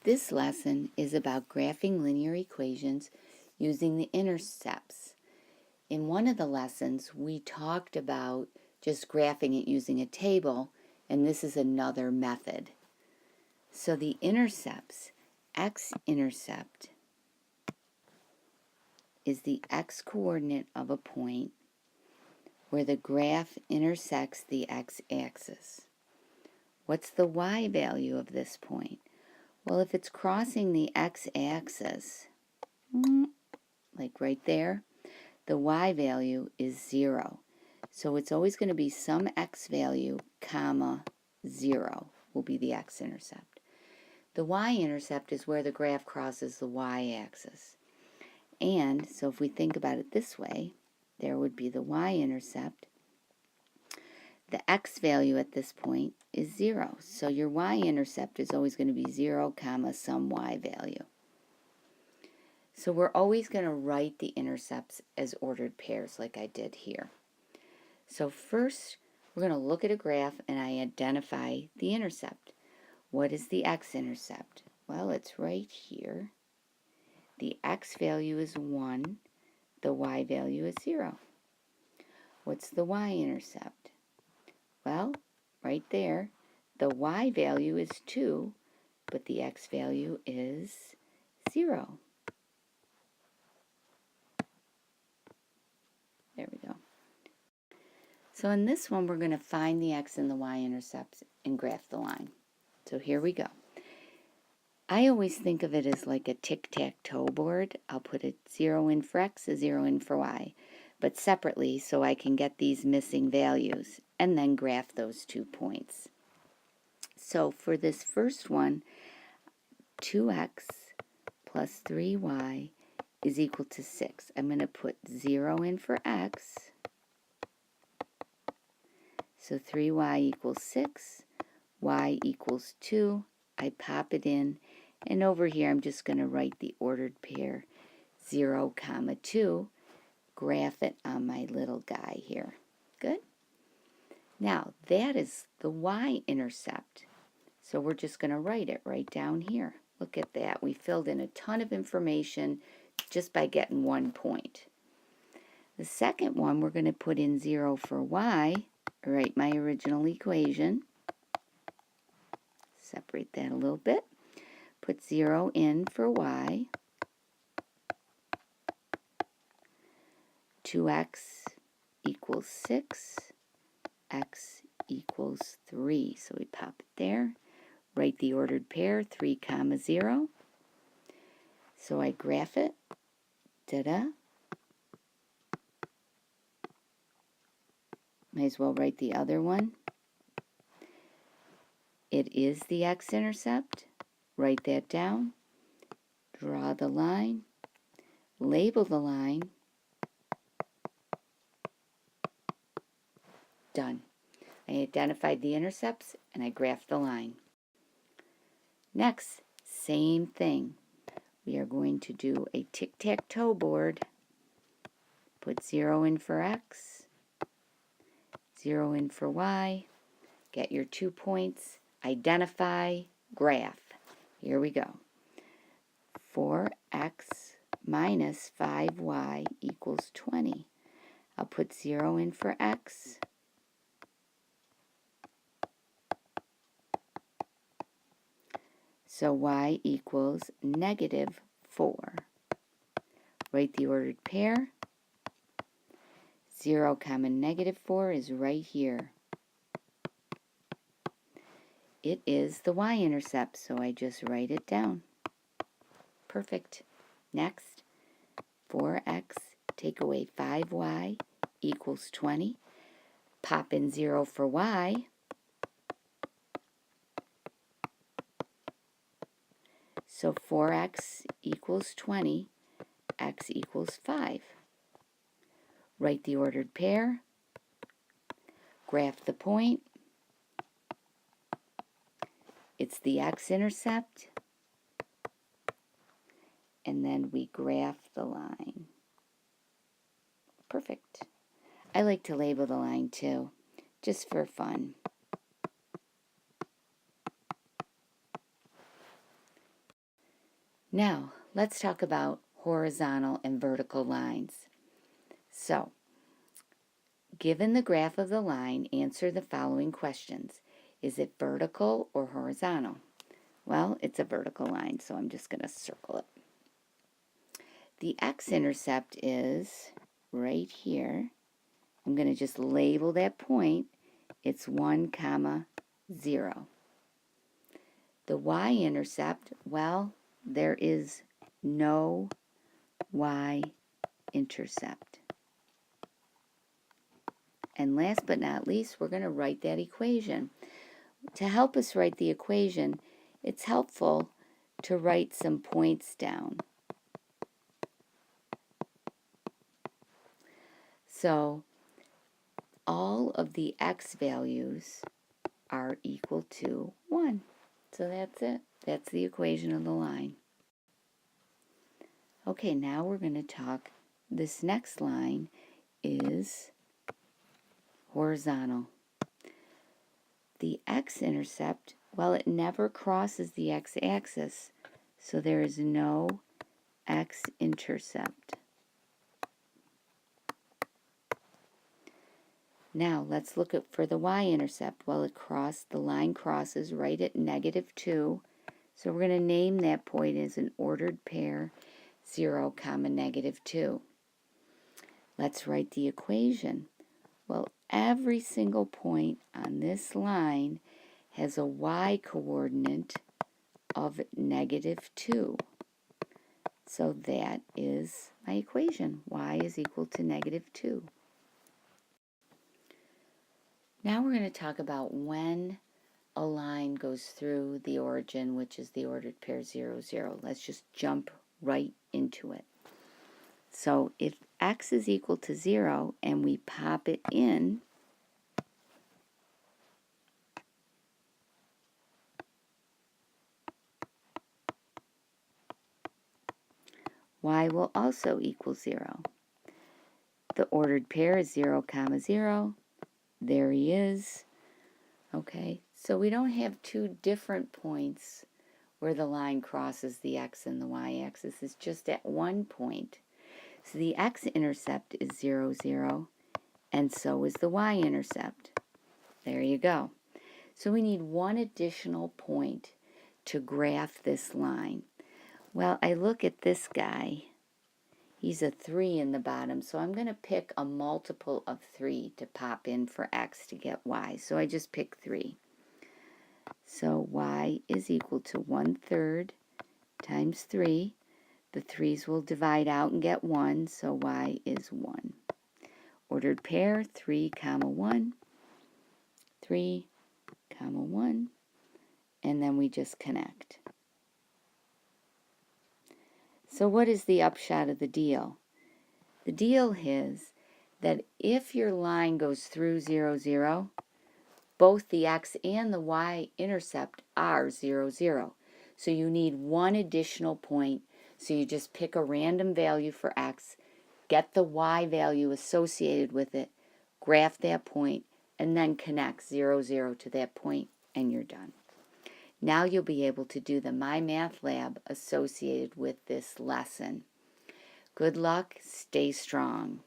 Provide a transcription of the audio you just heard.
This lesson is about graphing linear equations using the intercepts. In one of the lessons, we talked about just graphing it using a table, and this is another method. So the intercepts, x-intercept is the x-coordinate of a point where the graph intersects the x-axis. What's the y value of this point? Well, if it's crossing the x-axis, like right there, the y value is 0. So it's always going to be some x value, comma, 0 will be the x-intercept. The y-intercept is where the graph crosses the y-axis. And so if we think about it this way, there would be the y-intercept. The x value at this point is 0. So your y-intercept is always going to be 0, comma, some y value. So we're always going to write the intercepts as ordered pairs like I did here. So first, we're going to look at a graph and I identify the intercept. What is the x-intercept? Well, it's right here. The x value is 1. The y value is 0. What's the y-intercept? Well, right there, the y value is 2, but the x value is 0. There we go. So in this one, we're going to find the x and the y-intercepts and graph the line. So here we go. I always think of it as like a tic-tac-toe board. I'll put a 0 in for x, a 0 in for y, but separately so I can get these missing values and then graph those 2 points. So for this first one, 2x plus 3y is equal to 6. I'm going to put 0 in for x. So 3y equals 6, y equals 2. I pop it in, and over here I'm just going to write the ordered pair 0, comma 2, graph it on my little guy here. Good? Now that is the y-intercept. So we're just going to write it right down here. Look at that. We filled in a ton of information just by getting 1 point. The second one, we're going to put in 0 for y, write my original equation. Separate that a little bit. Put 0 in for y. 2x equals 6. X equals 3. So we pop it there. Write the ordered pair, 3, comma 0. So I graph it. Ta-da. Might as well write the other one. It is the x-intercept. Write that down. Draw the line. Label the line. Done. I identified the intercepts and I graphed the line. Next, same thing. We are going to do a tic-tac-toe board. Put 0 in for x, 0 in for y. Get your 2 points. Identify, graph. Here we go. 4x minus 5y equals 20. I'll put 0 in for x. So y equals negative 4. Write the ordered pair. 0, comma negative 4 is right here. It is the y-intercept, so I just write it down. Perfect. Next, 4x, take away 5y equals 20. Pop in 0 for y. So 4x equals 20, x equals 5. Write the ordered pair. Graph the point. It's the x-intercept. And then we graph the line. Perfect. I like to label the line too, just for fun. Now, let's talk about horizontal and vertical lines. So, given the graph of the line, answer the following questions. Is it vertical or horizontal? Well, it's a vertical line, so I'm just going to circle it. The x-intercept is right here. I'm going to just label that point. It's 1, 0. The y-intercept, well, there is no y-intercept. And last but not least, we're going to write that equation. To help us write the equation, it's helpful to write some points down. So all of the x values are equal to 1. So that's it. That's the equation of the line. Okay, now we're going to talk, this next line is horizontal. The x-intercept, well, it never crosses the x-axis, so there is no x-intercept. Now, let's look for the y-intercept. Well, the line crosses right at -2, so we're going to name that point as an ordered pair, 0, -2. Let's write the equation. Well, every single point on this line has a y-coordinate of -2. So that is my equation. Y is equal to -2. Now we're going to talk about when a line goes through the origin, which is the ordered pair 0, 0. Let's just jump right into it. So if x is equal to 0 and we pop it in, y will also equal 0. The ordered pair is 0, 0. There he is. Okay, so we don't have two different points where the line crosses the x and the y-axis. It's just at one point. So the x-intercept is 0, 0, and so is the y-intercept. There you go. So we need one additional point to graph this line. Well, I look at this guy. He's a 3 in the bottom, so I'm going to pick a multiple of 3 to pop in for x to get y. So I just pick 3. So y is equal to 1/3 times 3. The 3's will divide out and get 1, so y is 1. Ordered pair, 3, 1, 3, 1, and then we just connect. So what is the upshot of the deal? The deal is that if your line goes through 0, 0, both the x and the y-intercept are 0, 0. So you need one additional point, so you just pick a random value for x, get the y value associated with it, graph that point, and then connect 0, 0 to that point, and you're done. Now you'll be able to do the MyMathLab associated with this lesson. Good luck, stay strong.